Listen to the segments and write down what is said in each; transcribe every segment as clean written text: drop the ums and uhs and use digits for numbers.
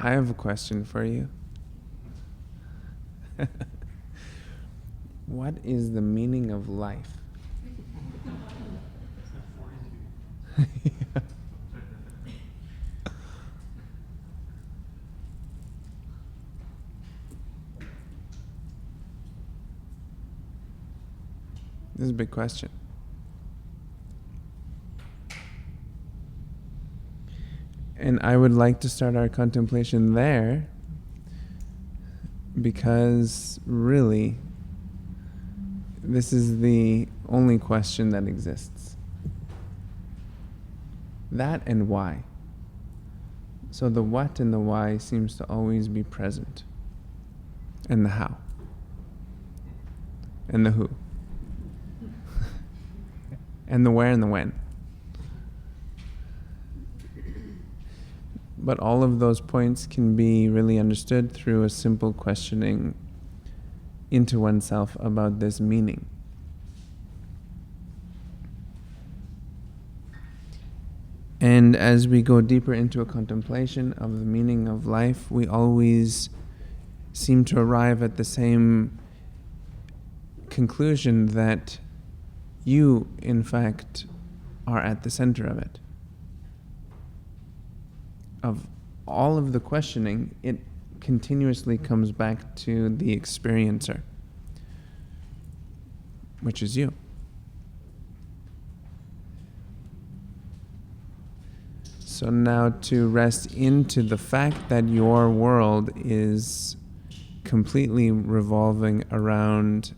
I have a question for you. What is the meaning of life? This is a big question. And I would like to start our contemplation there because really, this is the only question that exists. That and why. So the what and the why seems to always be present. And the how. And the who. And the where and the when. But all of those points can be really understood through a simple questioning into oneself about this meaning. And as we go deeper into a contemplation of the meaning of life, we always seem to arrive at the same conclusion that you, in fact, are at the center of it. Of all of the questioning, it continuously comes back to the experiencer, which is you. So now to rest into the fact that your world is completely revolving around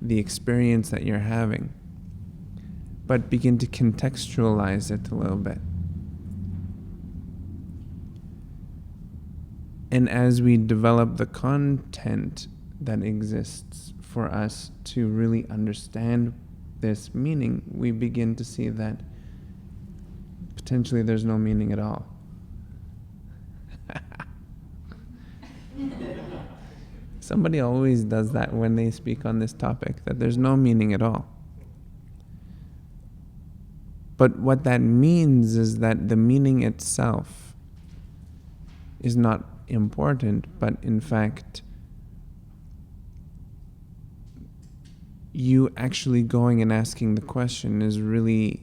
the experience that you're having, but begin to contextualize it a little bit. And as we develop the content that exists for us to really understand this meaning, we begin to see that potentially there's no meaning at all. Somebody always does that when they speak on this topic, that there's no meaning at all. But what that means is that the meaning itself is not important, but in fact, you actually going and asking the question is really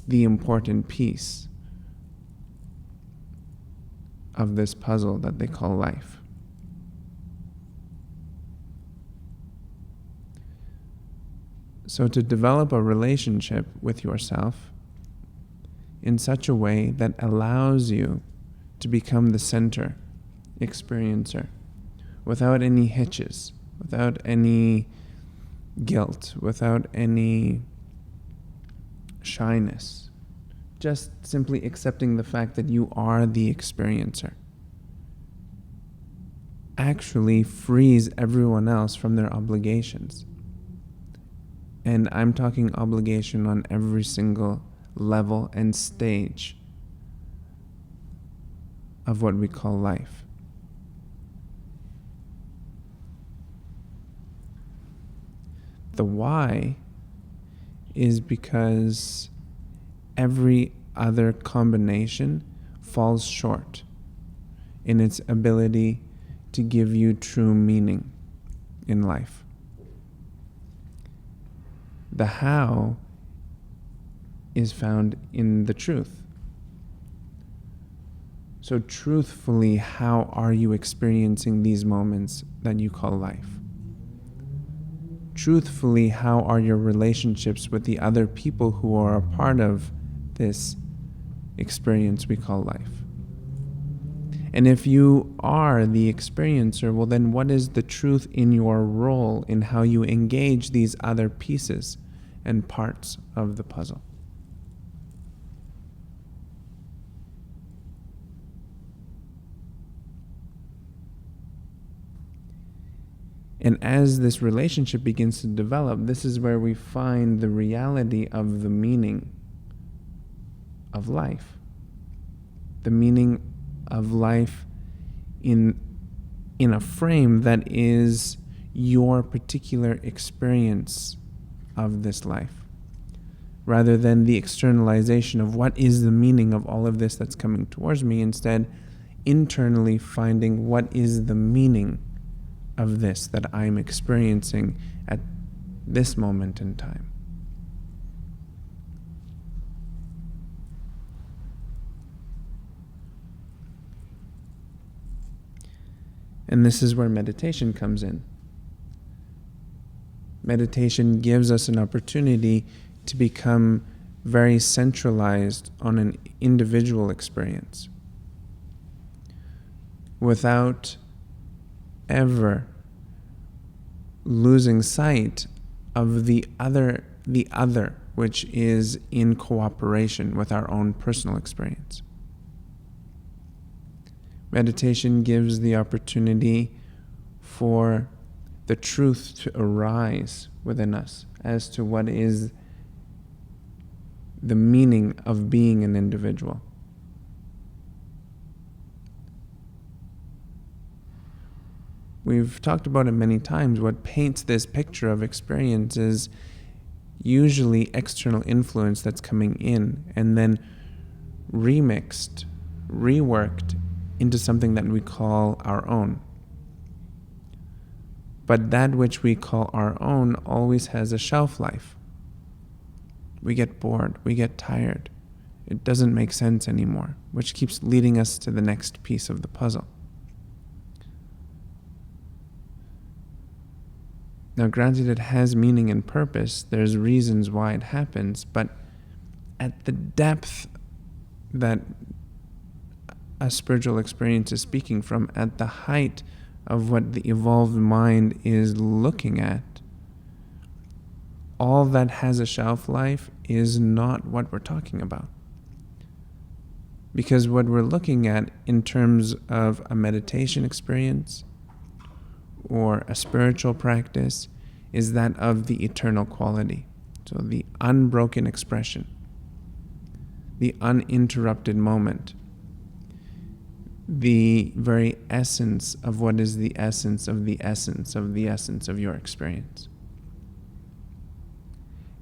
the important piece of this puzzle that they call life. So to develop a relationship with yourself in such a way that allows you to become the center experiencer without any hitches, without any guilt, without any shyness, just simply accepting the fact that you are the experiencer, actually frees everyone else from their obligations. And I'm talking obligation on every single level and stage of what we call life. The why is because every other combination falls short in its ability to give you true meaning in life. The how is found in the truth. So truthfully, how are you experiencing these moments that you call life? Truthfully, how are your relationships with the other people who are a part of this experience we call life? And if you are the experiencer, well then what is the truth in your role in how you engage these other pieces and parts of the puzzle? And as this relationship begins to develop, this is where we find the reality of the meaning of life. The meaning of life in a frame that is your particular experience of this life, rather than the externalization of what is the meaning of all of this that's coming towards me. Instead, internally finding what is the meaning of this that I'm experiencing at this moment in time. And this is where meditation comes in. Meditation gives us an opportunity to become very centralized on an individual experience without ever losing sight of the other, which is in cooperation with our own personal experience. Meditation gives the opportunity for the truth to arise within us as to what is the meaning of being an individual. We've talked about it many times. What paints this picture of experience is usually external influence that's coming in and then remixed, reworked into something that we call our own. But that which we call our own always has a shelf life. We get bored, we get tired. It doesn't make sense anymore, which keeps leading us to the next piece of the puzzle. Now, granted, it has meaning and purpose. There's reasons why it happens, but at the depth that a spiritual experience is speaking from, at the height of what the evolved mind is looking at, all that has a shelf life is not what we're talking about. Because what we're looking at in terms of a meditation experience or a spiritual practice is that of the eternal quality. So the unbroken expression, the uninterrupted moment, the very essence of what is the essence of the essence of the essence of your experience,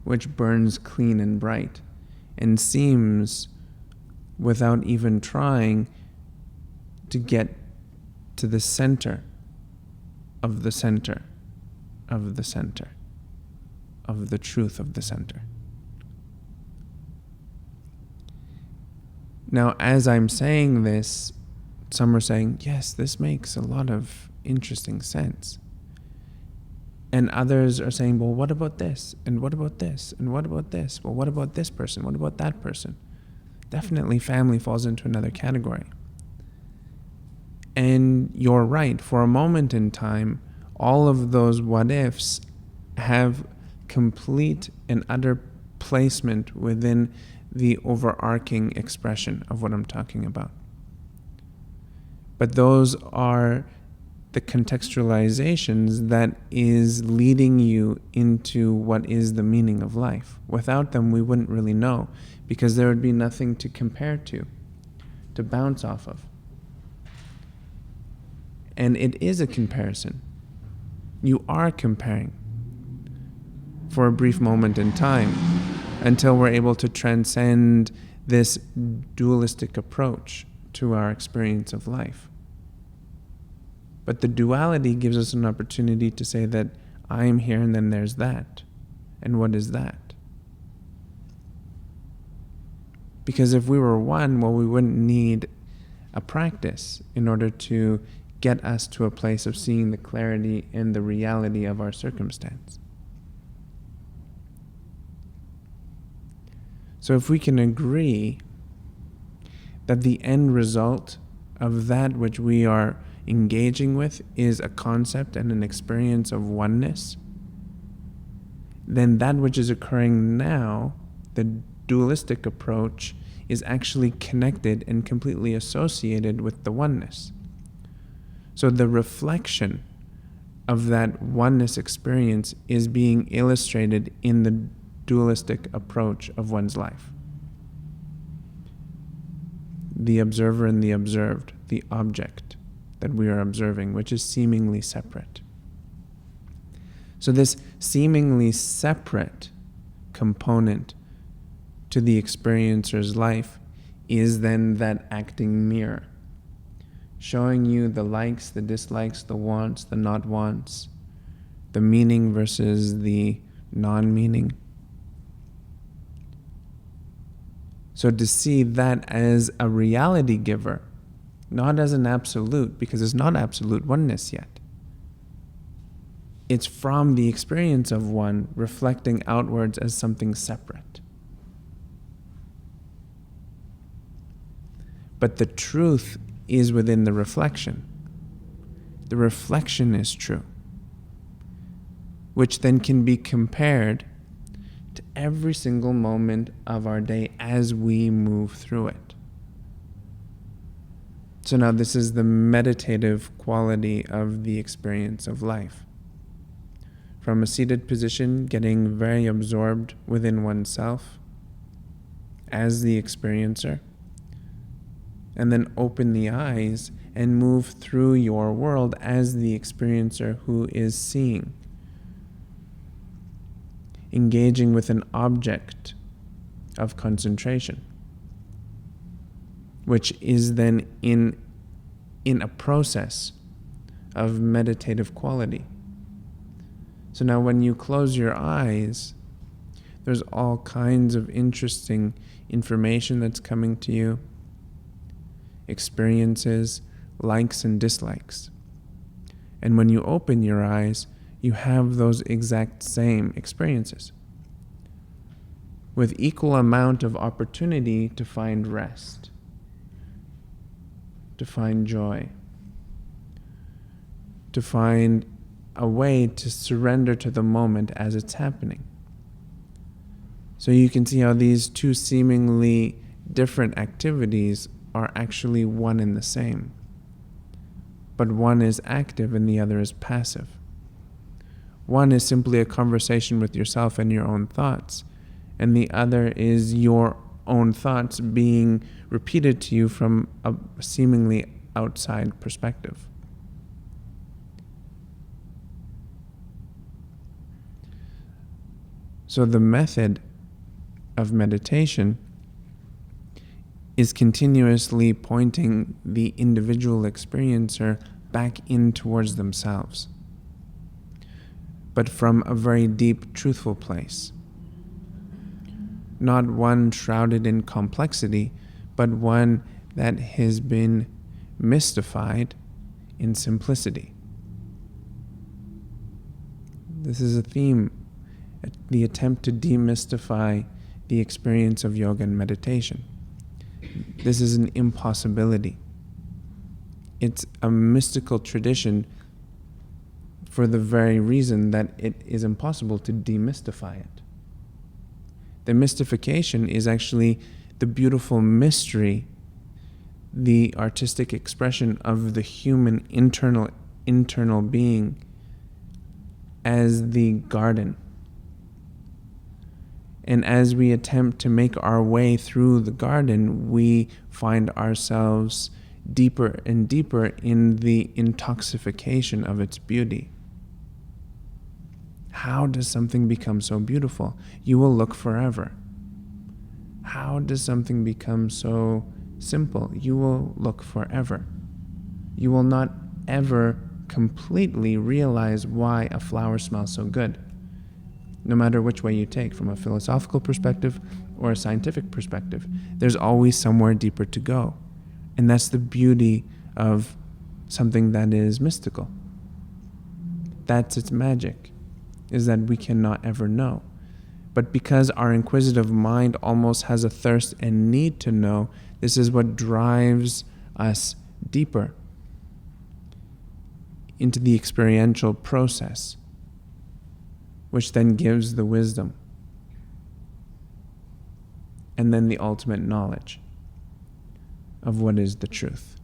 which burns clean and bright and seems, without even trying, to get to the center of the center of the center of the truth of the center. Now, as I'm saying this, some are saying, yes, this makes a lot of interesting sense. And others are saying, well, what about this? And what about this? And what about this? Well, what about this person? What about that person? Definitely family falls into another category. And you're right. For a moment in time, all of those what ifs have complete and utter placement within the overarching expression of what I'm talking about. But those are the contextualizations that is leading you into what is the meaning of life. Without them, we wouldn't really know, because there would be nothing to compare to bounce off of. And it is a comparison. You are comparing for a brief moment in time until we're able to transcend this dualistic approach to our experience of life. But the duality gives us an opportunity to say that I'm here and then there's that. And what is that? Because if we were one, well, we wouldn't need a practice in order to get us to a place of seeing the clarity and the reality of our circumstance. So if we can agree that the end result of that which we are engaging with is a concept and an experience of oneness, then that which is occurring now, the dualistic approach, is actually connected and completely associated with the oneness. So the reflection of that oneness experience is being illustrated in the dualistic approach of one's life. The observer and the observed, the object that we are observing, which is seemingly separate. So this seemingly separate component to the experiencer's life is then that acting mirror, showing you the likes, the dislikes, the wants, the not wants, the meaning versus the non-meaning. So to see that as a reality giver, not as an absolute, because it's not absolute oneness yet. It's from the experience of one reflecting outwards as something separate. But the truth is within the reflection. The reflection is true, which then can be compared to every single moment of our day as we move through it. So now this is the meditative quality of the experience of life. From a seated position, getting very absorbed within oneself as the experiencer, and then open the eyes and move through your world as the experiencer who is seeing, engaging with an object of concentration, which is then in a process of meditative quality. So now when you close your eyes, there's all kinds of interesting information that's coming to you, experiences, likes and dislikes. And when you open your eyes, you have those exact same experiences, with equal amount of opportunity to find rest, to find joy, to find a way to surrender to the moment as it's happening. So you can see how these two seemingly different activities are actually one and the same. But one is active and the other is passive. One is simply a conversation with yourself and your own thoughts, and the other is your own thoughts being repeated to you from a seemingly outside perspective. So the method of meditation is continuously pointing the individual experiencer back in towards themselves, but from a very deep, truthful place. Not one shrouded in complexity, but one that has been mystified in simplicity. This is a theme, the attempt to demystify the experience of yoga and meditation. This is an impossibility. It's a mystical tradition for the very reason that it is impossible to demystify it. The mystification is actually the beautiful mystery, the artistic expression of the human internal being as the garden. And as we attempt to make our way through the garden, we find ourselves deeper and deeper in the intoxication of its beauty. How does something become so beautiful? You will look forever. How does something become so simple? You will look forever. You will not ever completely realize why a flower smells so good, no matter which way you take, from a philosophical perspective or a scientific perspective. There's always somewhere deeper to go. And that's the beauty of something that is mystical. That's its magic, is that we cannot ever know. But because our inquisitive mind almost has a thirst and need to know, this is what drives us deeper into the experiential process, which then gives the wisdom and then the ultimate knowledge of what is the truth.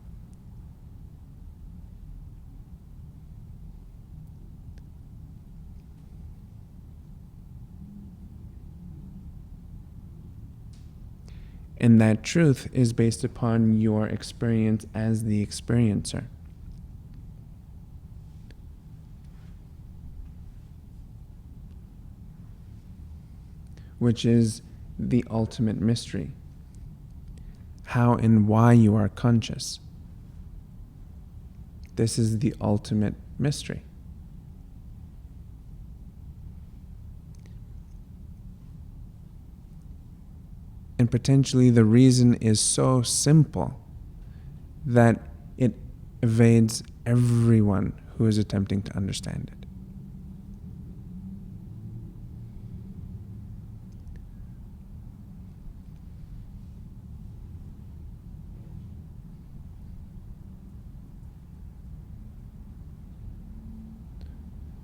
And that truth is based upon your experience as the experiencer. Which is the ultimate mystery. How and why you are conscious. This is the ultimate mystery. And potentially the reason is so simple that it evades everyone who is attempting to understand it.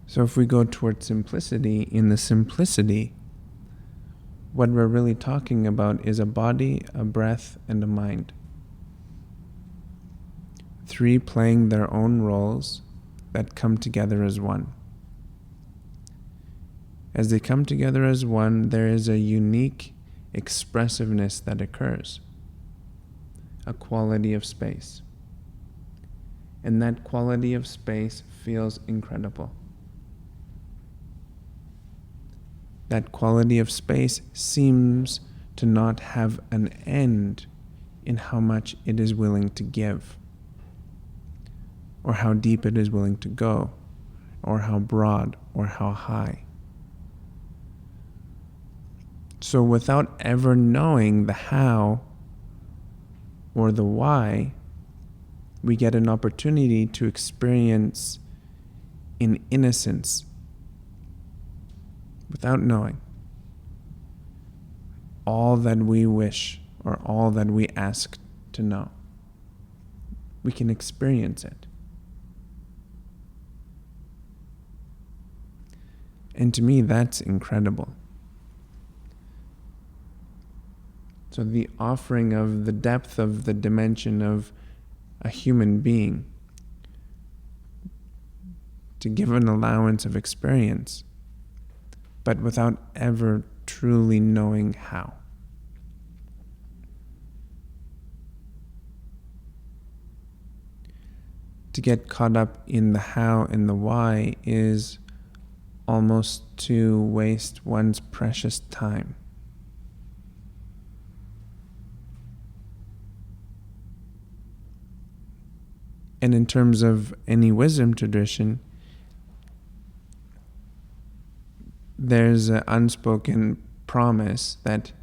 So if we go towards simplicity, in the simplicity, what we're really talking about is a body, a breath, and a mind. 3 playing their own roles that come together as one. As they come together as one, there is a unique expressiveness that occurs, a quality of space. And that quality of space feels incredible. That quality of space seems to not have an end in how much it is willing to give, or how deep it is willing to go, or how broad, or how high. So without ever knowing the how or the why, we get an opportunity to experience in innocence, without knowing, all that we wish or all that we ask to know. We can experience it. And to me, that's incredible. So the offering of the depth of the dimension of a human being to give an allowance of experience, but without ever truly knowing how. To get caught up in the how and the why is almost to waste one's precious time. And in terms of any wisdom tradition, there's an unspoken promise that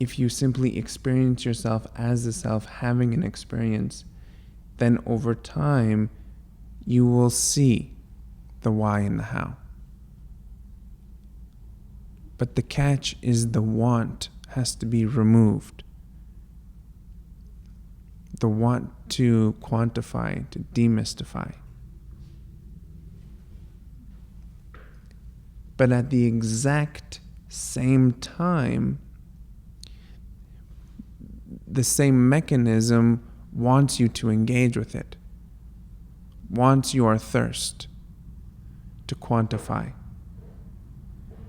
if you simply experience yourself as the self having an experience, then over time you will see the why and the how. But the catch is the want has to be removed. The want to quantify, to demystify. But at the exact same time, the same mechanism wants you to engage with it, wants your thirst to quantify,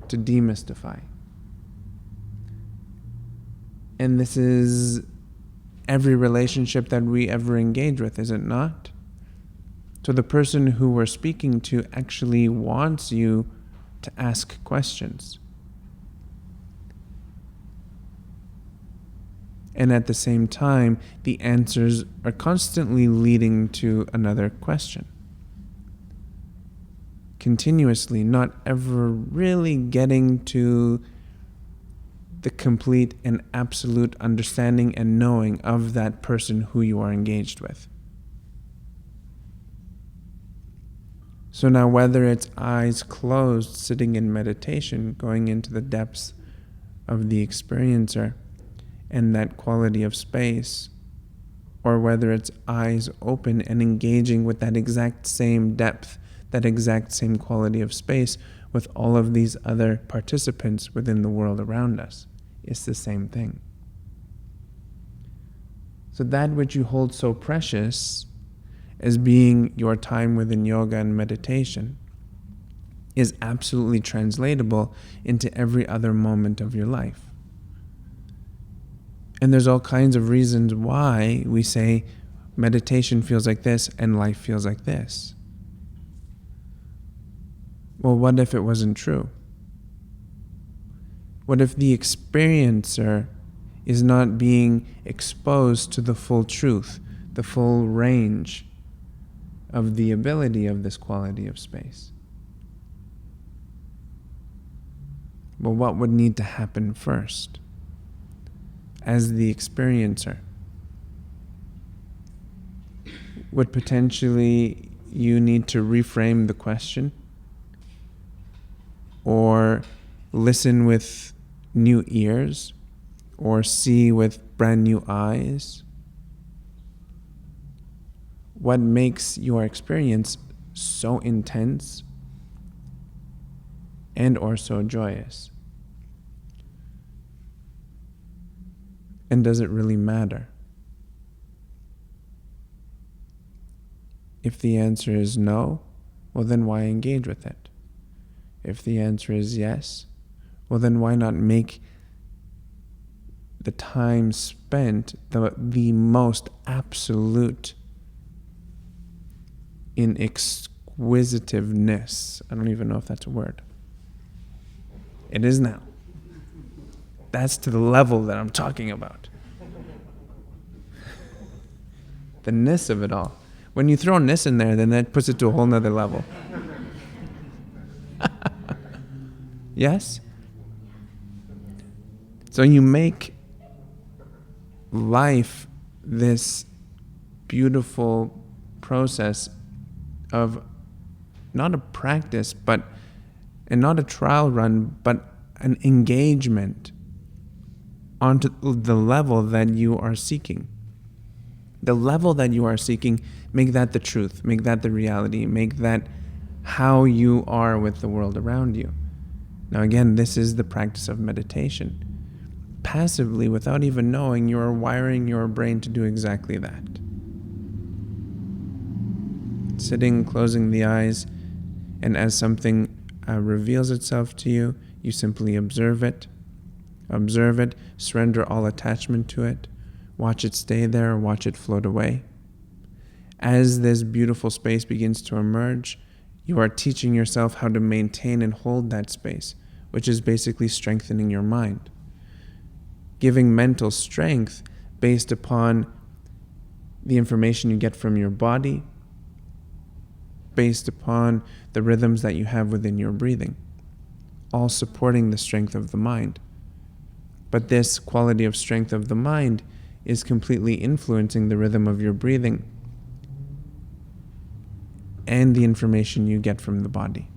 to demystify. And this is every relationship that we ever engage with, is it not? So the person who we're speaking to actually wants you to ask questions. And at the same time, the answers are constantly leading to another question. Continuously, not ever really getting to the complete and absolute understanding and knowing of that person who you are engaged with. So now, whether it's eyes closed, sitting in meditation, going into the depths of the experiencer and that quality of space, or whether it's eyes open and engaging with that exact same depth, that exact same quality of space with all of these other participants within the world around us, it's the same thing. So that which you hold so precious as being your time within yoga and meditation is absolutely translatable into every other moment of your life. And there's all kinds of reasons why we say meditation feels like this and life feels like this. Well, what if it wasn't true? What if the experiencer is not being exposed to the full truth, the full range of the ability of this quality of space. But what would need to happen first? As the experiencer, would potentially you need to reframe the question, or listen with new ears, or see with brand new eyes? What makes your experience so intense and or so joyous? And does it really matter? If the answer is no, well then why engage with it? If the answer is yes, well then why not make the time spent the most absolute in exquisitiveness? I don't even know if that's a word. It is now. That's to the level that I'm talking about. The ness of it all. When you throw ness in there, then that puts it to a whole nother level. Yes? So you make life this beautiful process of not a practice, and not a trial run, but an engagement onto the level that you are seeking. The level that you are seeking, make that the truth, make that the reality, make that how you are with the world around you. Now again, this is the practice of meditation. Passively, without even knowing, you are wiring your brain to do exactly that. Sitting, closing the eyes, and as something reveals itself to you, you simply observe it, surrender all attachment to it, watch it stay there, or watch it float away. As this beautiful space begins to emerge, you are teaching yourself how to maintain and hold that space, which is basically strengthening your mind. Giving mental strength based upon the information you get from your body, based upon the rhythms that you have within your breathing, all supporting the strength of the mind. But this quality of strength of the mind is completely influencing the rhythm of your breathing and the information you get from the body.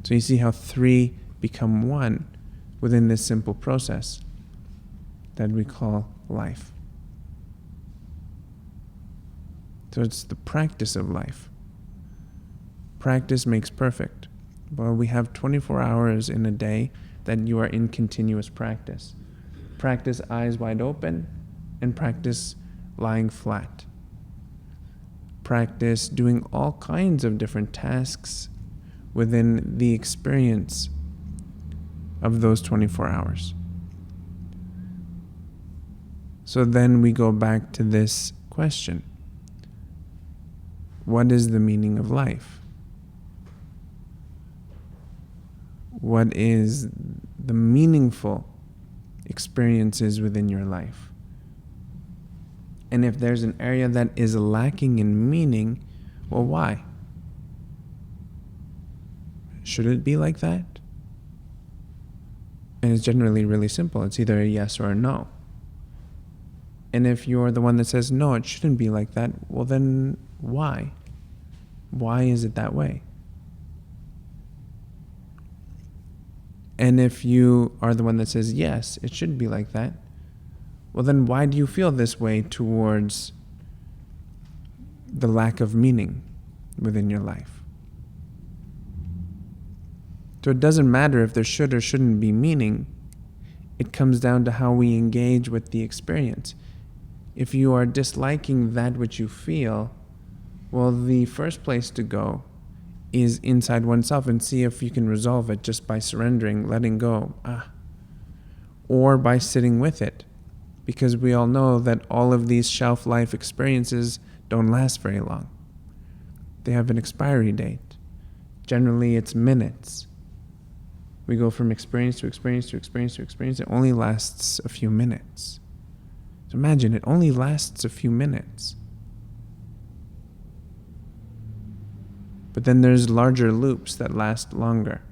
So you see how three become one within this simple process that we call life. So it's the practice of life. Practice makes perfect. Well, we have 24 hours in a day that you are in continuous practice. Practice eyes wide open and practice lying flat. Practice doing all kinds of different tasks within the experience of those 24 hours. So then we go back to this question. What is the meaning of life? What is the meaningful experiences within your life? And if there's an area that is lacking in meaning, well, why? Should it be like that? And it's generally really simple. It's either a yes or a no. And if you're the one that says, no, it shouldn't be like that, well then why? Why is it that way? And if you are the one that says, yes, it should be like that, well then why do you feel this way towards the lack of meaning within your life? So it doesn't matter if there should or shouldn't be meaning. It comes down to how we engage with the experience. If you are disliking that which you feel, well, the first place to go is inside oneself and see if you can resolve it just by surrendering, letting go, or by sitting with it. Because we all know that all of these shelf life experiences don't last very long. They have an expiry date. Generally, it's minutes. We go from experience to experience to experience to experience. It only lasts a few minutes. So imagine, it only lasts a few minutes. But then there's larger loops that last longer.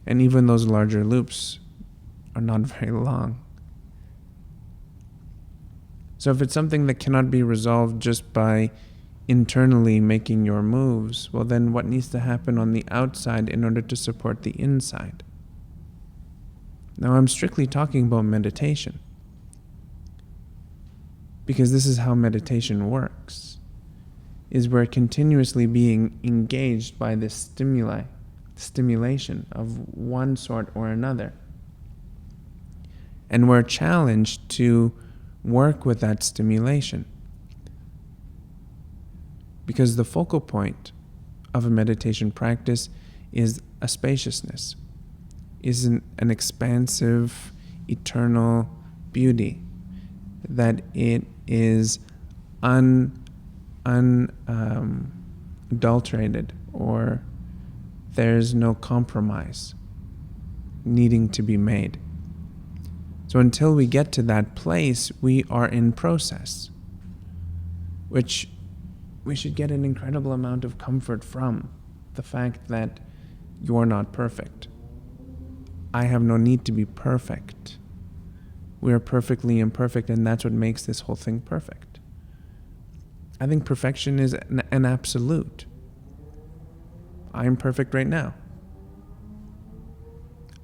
And even those larger loops are not very long. So if it's something that cannot be resolved just by internally making your moves, well then what needs to happen on the outside in order to support the inside? Now I'm strictly talking about meditation, because this is how meditation works, is we're continuously being engaged by this stimulation of one sort or another. And we're challenged to work with that stimulation. Because the focal point of a meditation practice is a spaciousness, is an expansive, eternal beauty, that it is unadulterated, or there's no compromise needing to be made. So until we get to that place, we are in process, which we should get an incredible amount of comfort from the fact that you're not perfect. I have no need to be perfect. We are perfectly imperfect, and that's what makes this whole thing perfect. I think perfection is an absolute. I'm perfect right now.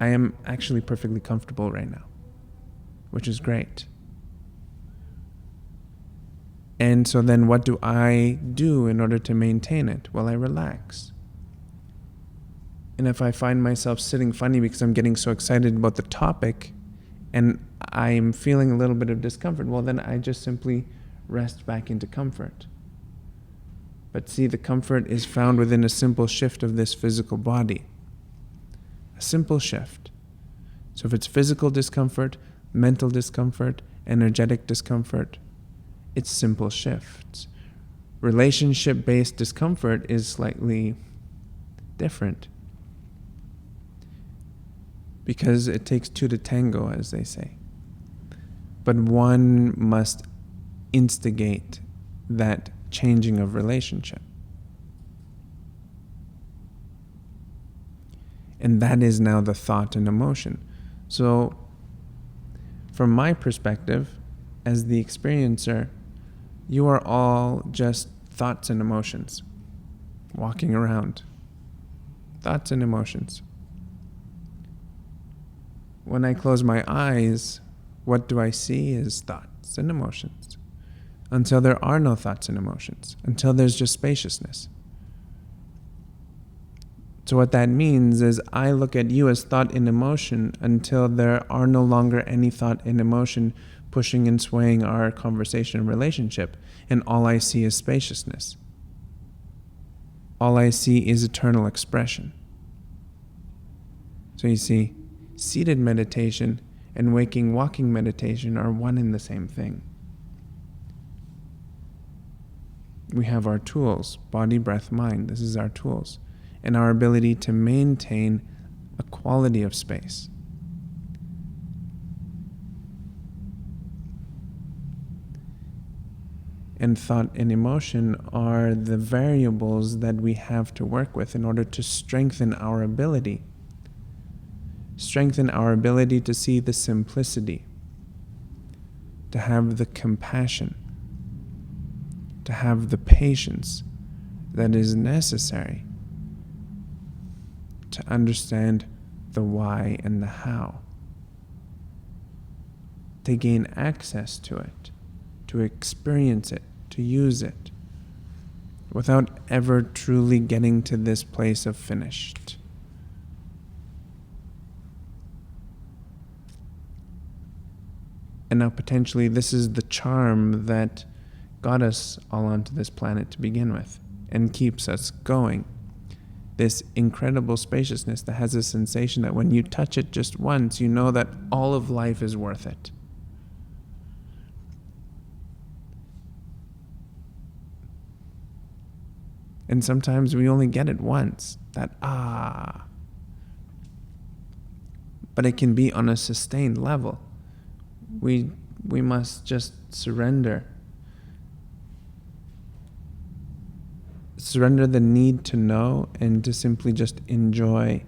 I am actually perfectly comfortable right now, which is great. And so then what do I do in order to maintain it? Well, I relax. And if I find myself sitting funny because I'm getting so excited about the topic and I'm feeling a little bit of discomfort, well, then I just simply rest back into comfort. But see, the comfort is found within a simple shift of this physical body. A simple shift. So if it's physical discomfort, mental discomfort, energetic discomfort, it's simple shifts. Relationship-based discomfort is slightly different, because it takes two to tango, as they say. But one must instigate that changing of relationship. And that is now the thought and emotion. So, from my perspective, as the experiencer, you are all just thoughts and emotions walking around. Thoughts and emotions. When I close my eyes, what do I see is thoughts and emotions. Until there are no thoughts and emotions. Until there's just spaciousness. So what that means is I look at you as thought and emotion until there are no longer any thought and emotion pushing and swaying our conversation and relationship, and all I see is spaciousness. All I see is eternal expression. So you see, seated meditation and walking meditation are one and the same thing. We have our tools, body, breath, mind. This is our tools. And our ability to maintain a quality of space. And thought and emotion are the variables that we have to work with in order to strengthen our ability. Strengthen our ability to see the simplicity, to have the compassion, to have the patience that is necessary to understand the why and the how, to gain access to it, to experience it, to use it, without ever truly getting to this place of finished. And now potentially this is the charm that got us all onto this planet to begin with, and keeps us going. This incredible spaciousness that has a sensation that when you touch it just once, you know that all of life is worth it. And sometimes we only get it once, that But it can be on a sustained level. We must just surrender surrender the need to know and to simply just enjoy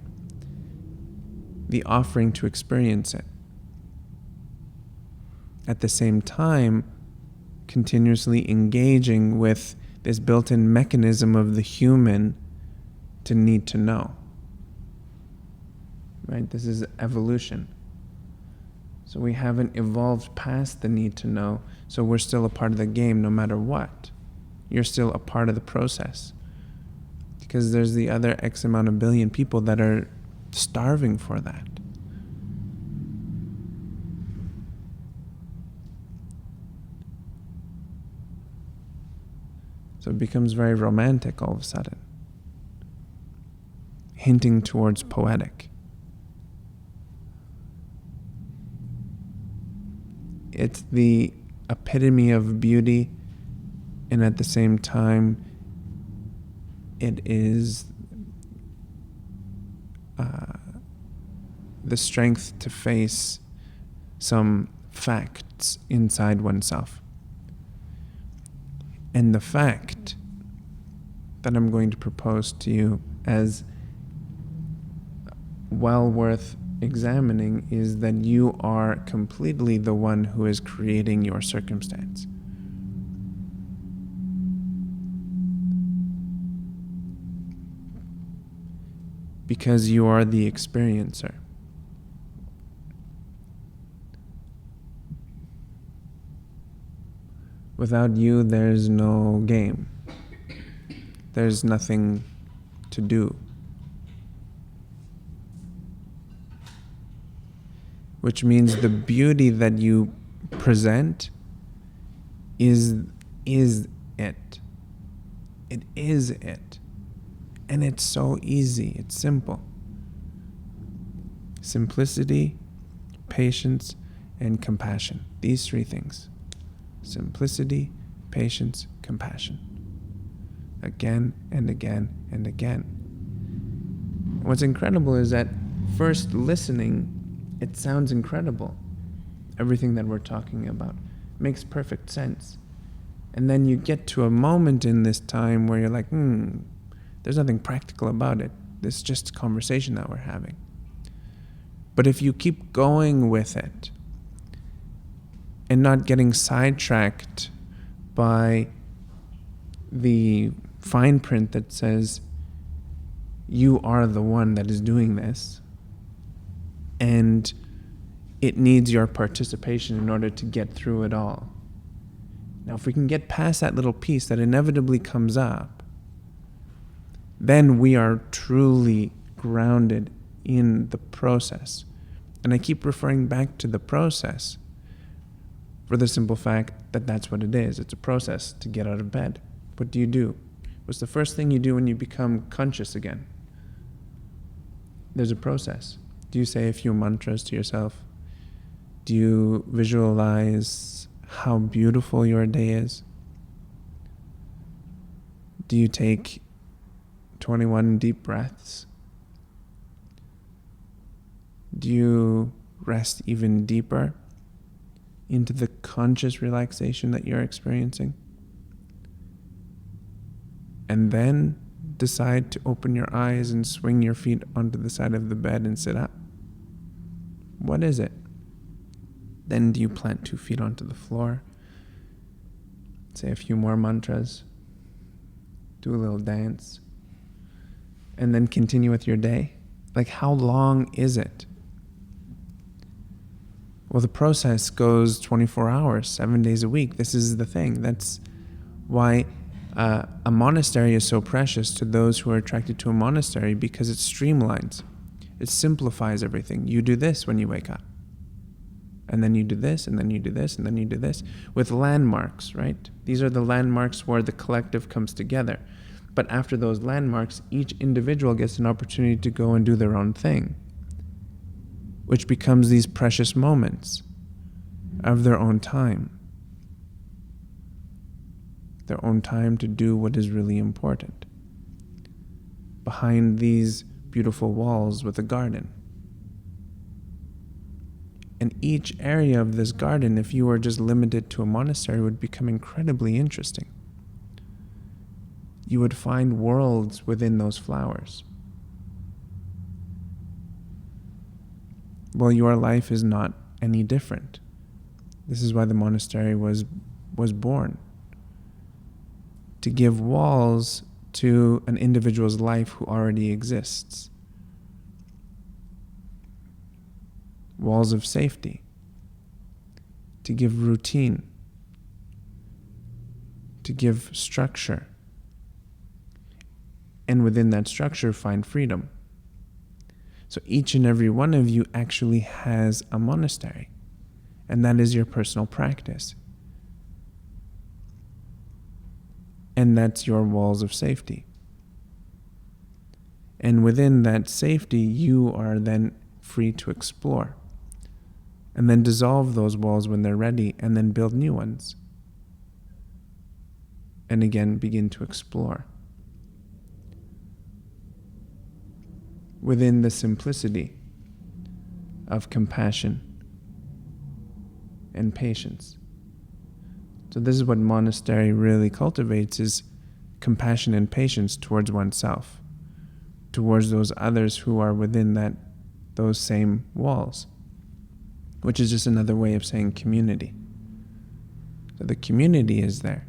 the offering to experience it. At the same time, continuously engaging with this built-in mechanism of the human to need to know. Right? This is evolution. So we haven't evolved past the need to know, so we're still a part of the game no matter what. You're still a part of the process. Because there's the other X amount of billion people that are starving for that. So it becomes very romantic all of a sudden, hinting towards poetic. It's the epitome of beauty, and at the same time, it is the strength to face some facts inside oneself. And the fact that I'm going to propose to you as well worth examining is that you are completely the one who is creating your circumstance. Because you are the experiencer. Without you, there's no game. There's nothing to do. Which means the beauty that you present is it. It is it. And it's so easy. It's simple. Simplicity, patience, and compassion. These three things. Simplicity, patience, compassion. Again and again and again. What's incredible is that first listening, it sounds incredible. Everything that we're talking about makes perfect sense. And then you get to a moment in this time where you're like, there's nothing practical about it. This is just a conversation that we're having. But if you keep going with it and not getting sidetracked by the fine print that says you are the one that is doing this, and it needs your participation in order to get through it all. Now, if we can get past that little piece that inevitably comes up, then we are truly grounded in the process. And I keep referring back to the process for the simple fact that that's what it is. It's a process to get out of bed. What do? What's the first thing you do when you become conscious again? There's a process. Do you say a few mantras to yourself? Do you visualize how beautiful your day is? Do you take 21 deep breaths? Do you rest even deeper into the conscious relaxation that you're experiencing? And then decide to open your eyes and swing your feet onto the side of the bed and sit up. What is it? Then do you plant 2 feet onto the floor? Say a few more mantras. Do a little dance. And then continue with your day. Like, how long is it? Well, the process goes 24 hours, 7 days a week. This is the thing. That's why a monastery is so precious to those who are attracted to a monastery, because it streamlines. It simplifies everything. You do this when you wake up. And then you do this, and then you do this, and then you do this. With landmarks, right? These are the landmarks where the collective comes together. But after those landmarks, each individual gets an opportunity to go and do their own thing, which becomes these precious moments of their own time. Their own time to do what is really important. Behind these beautiful walls with a garden. And each area of this garden, if you were just limited to a monastery, would become incredibly interesting. you would find worlds within those flowers. Well, your life is not any different. This is why the monastery was born. To give walls to an individual's life who already exists. Walls of safety. To give routine. To give structure. And within that structure, find freedom. So each and every one of you actually has a monastery. And that is your personal practice. And that's your walls of safety. And within that safety, you are then free to explore. And then dissolve those walls when they're ready, and then build new ones. And again, begin to explore. Within the simplicity of compassion and patience. So this is what monastery really cultivates, is compassion and patience towards oneself, towards those others who are within those same walls, which is just another way of saying community. So the community is there.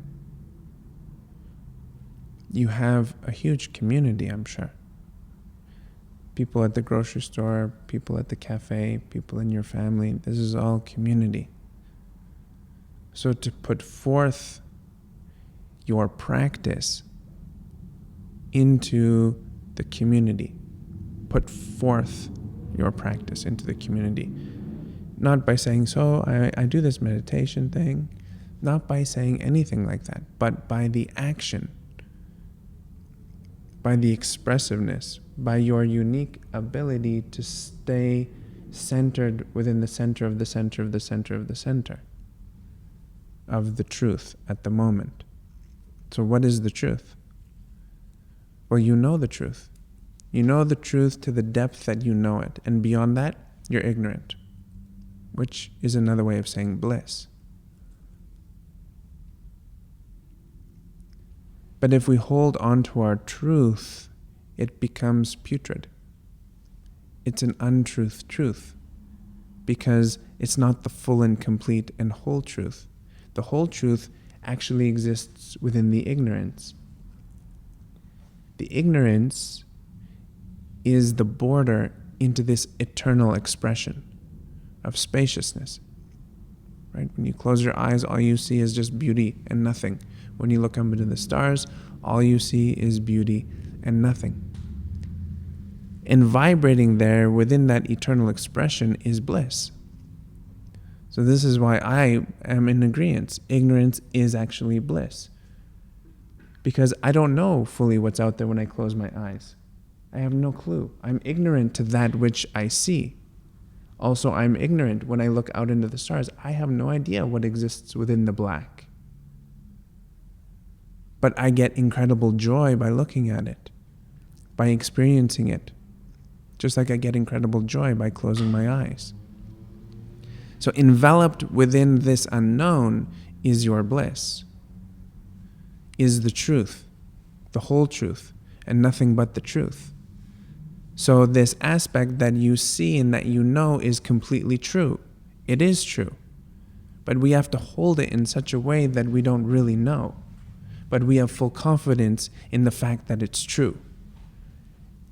You have a huge community, I'm sure. People at the grocery store, people at the cafe, people in your family, this is all community. So to put forth your practice into the community, put forth your practice into the community, not by saying, so I do this meditation thing, not by saying anything like that, but by the action, by the expressiveness, by your unique ability to stay centered within the center of the center of the center of the center of the truth at the moment. So what is the truth? Well, you know the truth. You know the truth to the depth that you know it. And beyond that, you're ignorant, which is another way of saying bliss. But if we hold on to our truth, it becomes putrid. It's an untruth truth, because it's not the full and complete and whole truth. The whole truth actually exists within the ignorance. The ignorance is the border into this eternal expression of spaciousness. Right? When you close your eyes, all you see is just beauty and nothing. When you look up into the stars, all you see is beauty and nothing. And vibrating there within that eternal expression is bliss. So this is why I am in agreement. Ignorance is actually bliss. Because I don't know fully what's out there when I close my eyes. I have no clue. I'm ignorant to that which I see. Also, I'm ignorant when I look out into the stars. I have no idea what exists within the black. But I get incredible joy by looking at it, by experiencing it, just like I get incredible joy by closing my eyes. So enveloped within this unknown is your bliss, is the truth, the whole truth, and nothing but the truth. So this aspect that you see and that you know is completely true. It is true. But we have to hold it in such a way that we don't really know. But we have full confidence in the fact that it's true.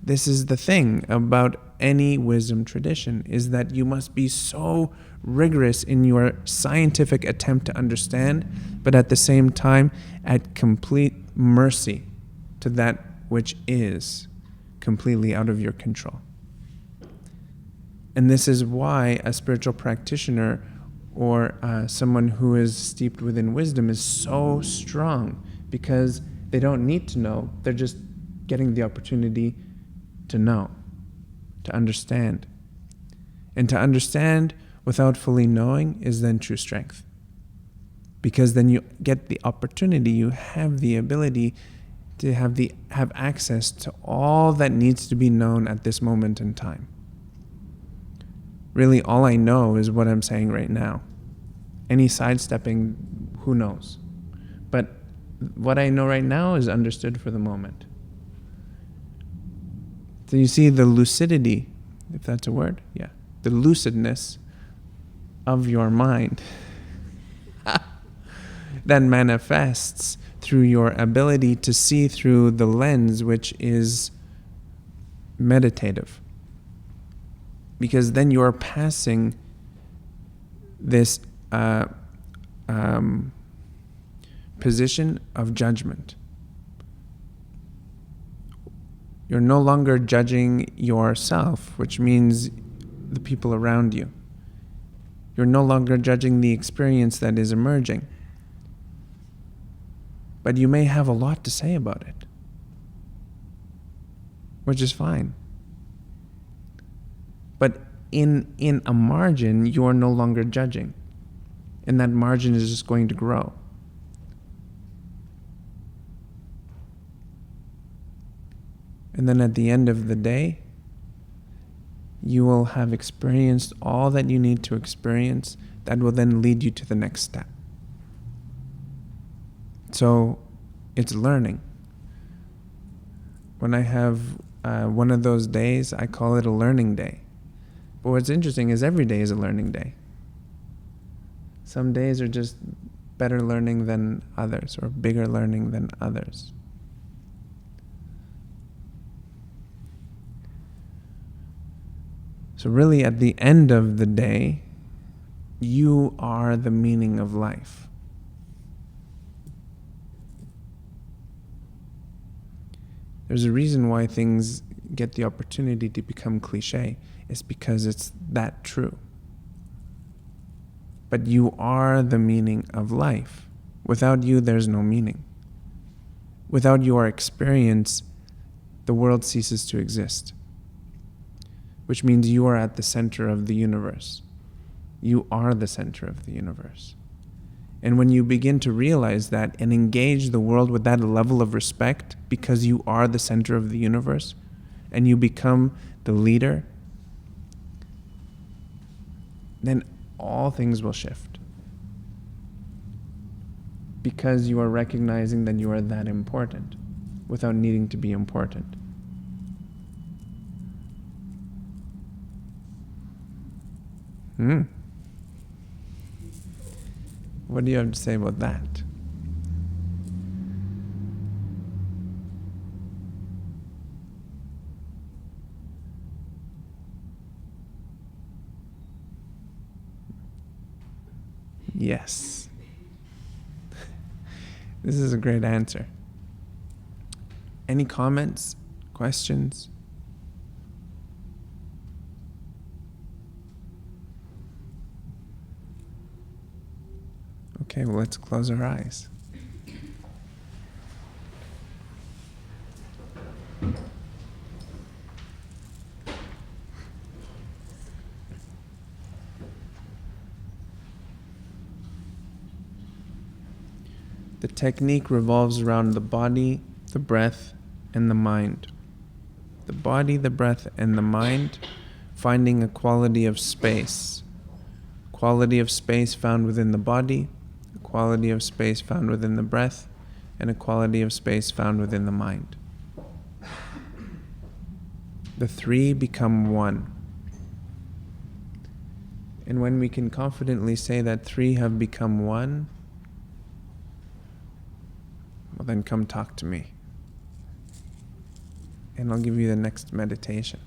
This is the thing about any wisdom tradition, is that you must be so rigorous in your scientific attempt to understand, but at the same time at complete mercy to that which is completely out of your control. And this is why a spiritual practitioner or someone who is steeped within wisdom is so strong, because they don't need to know, they're just getting the opportunity to know, to understand. And to understand without fully knowing is then true strength. Because then you get the opportunity, you have the ability to have access to all that needs to be known at this moment in time. Really, all I know is what I'm saying right now. Any sidestepping, who knows? But what I know right now is understood for the moment. So you see the lucidity, if that's a word, yeah, the lucidness of your mind that manifests through your ability to see through the lens which is meditative. Because then you're passing this position of judgment. You're no longer judging yourself, which means the people around you. You're no longer judging the experience that is emerging. But you may have a lot to say about it, which is fine. But in a margin, you are no longer judging. And that margin is just going to grow. And then at the end of the day, you will have experienced all that you need to experience that will then lead you to the next step. So it's learning. When I have one of those days, I call it a learning day. But what's interesting is every day is a learning day. Some days are just better learning than others, or bigger learning than others. So really, at the end of the day, you are the meaning of life. There's a reason why things get the opportunity to become cliche. It's because it's that true. But you are the meaning of life. Without you, there's no meaning. Without your experience, the world ceases to exist. Which means you are at the center of the universe. You are the center of the universe. And when you begin to realize that and engage the world with that level of respect because you are the center of the universe and you become the leader, then all things will shift. Because you are recognizing that you are that important without needing to be important. What do you have to say about that? Yes. This is a great answer. Any comments? Questions? Okay, well, let's close our eyes. The technique revolves around the body, the breath, and the mind. The body, the breath, and the mind, finding a quality of space. Quality of space found within the body, a quality of space found within the breath, and a quality of space found within the mind. The three become one. And when we can confidently say that three have become one, well, then come talk to me. And I'll give you the next meditation.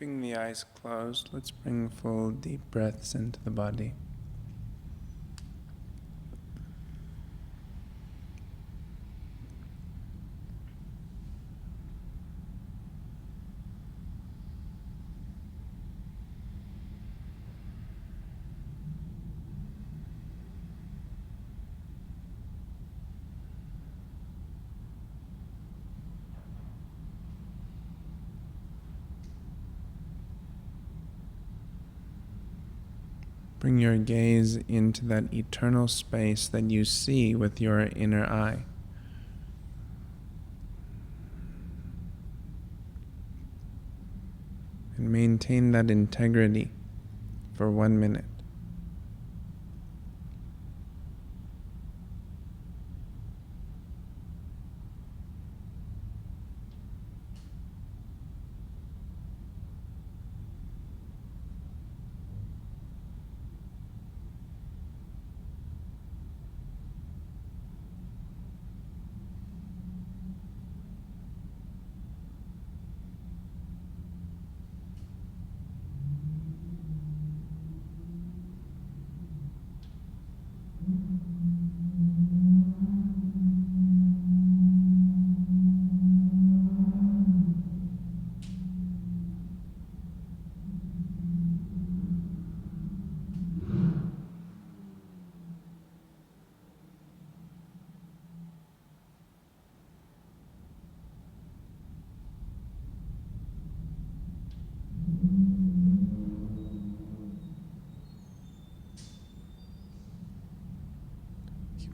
Keeping the eyes closed, let's bring full deep breaths into the body. Bring your gaze into that eternal space that you see with your inner eye. And maintain that integrity for 1 minute.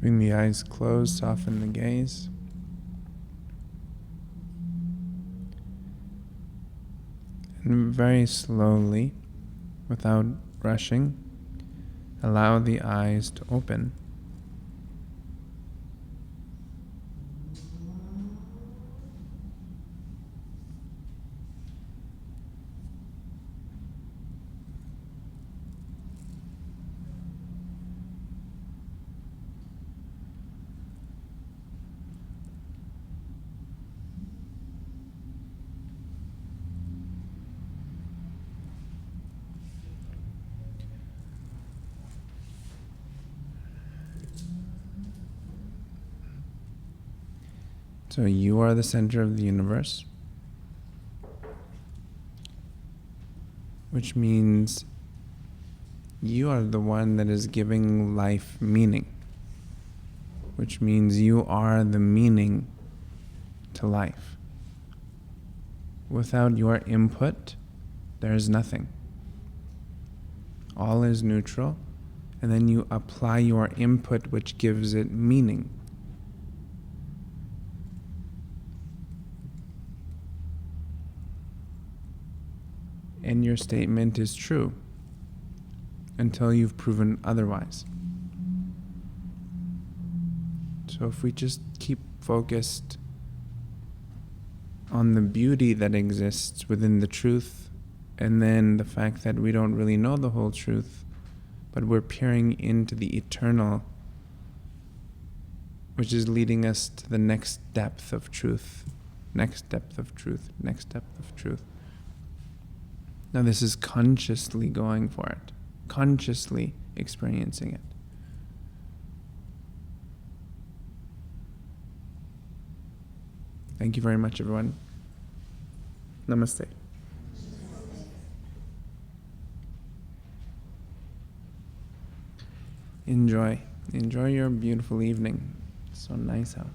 Keeping the eyes closed, soften the gaze. And very slowly, without rushing, allow the eyes to open. So you are the center of the universe, which means you are the one that is giving life meaning, which means you are the meaning to life. Without your input, there is nothing. All is neutral, and then you apply your input, which gives it meaning. And your statement is true until you've proven otherwise. So if we just keep focused on the beauty that exists within the truth, and then the fact that we don't really know the whole truth, but we're peering into the eternal, which is leading us to the next depth of truth, next depth of truth, next depth of truth. Now this is consciously going for it, consciously experiencing it. Thank you very much, everyone. Namaste. Enjoy your beautiful evening. So nice out.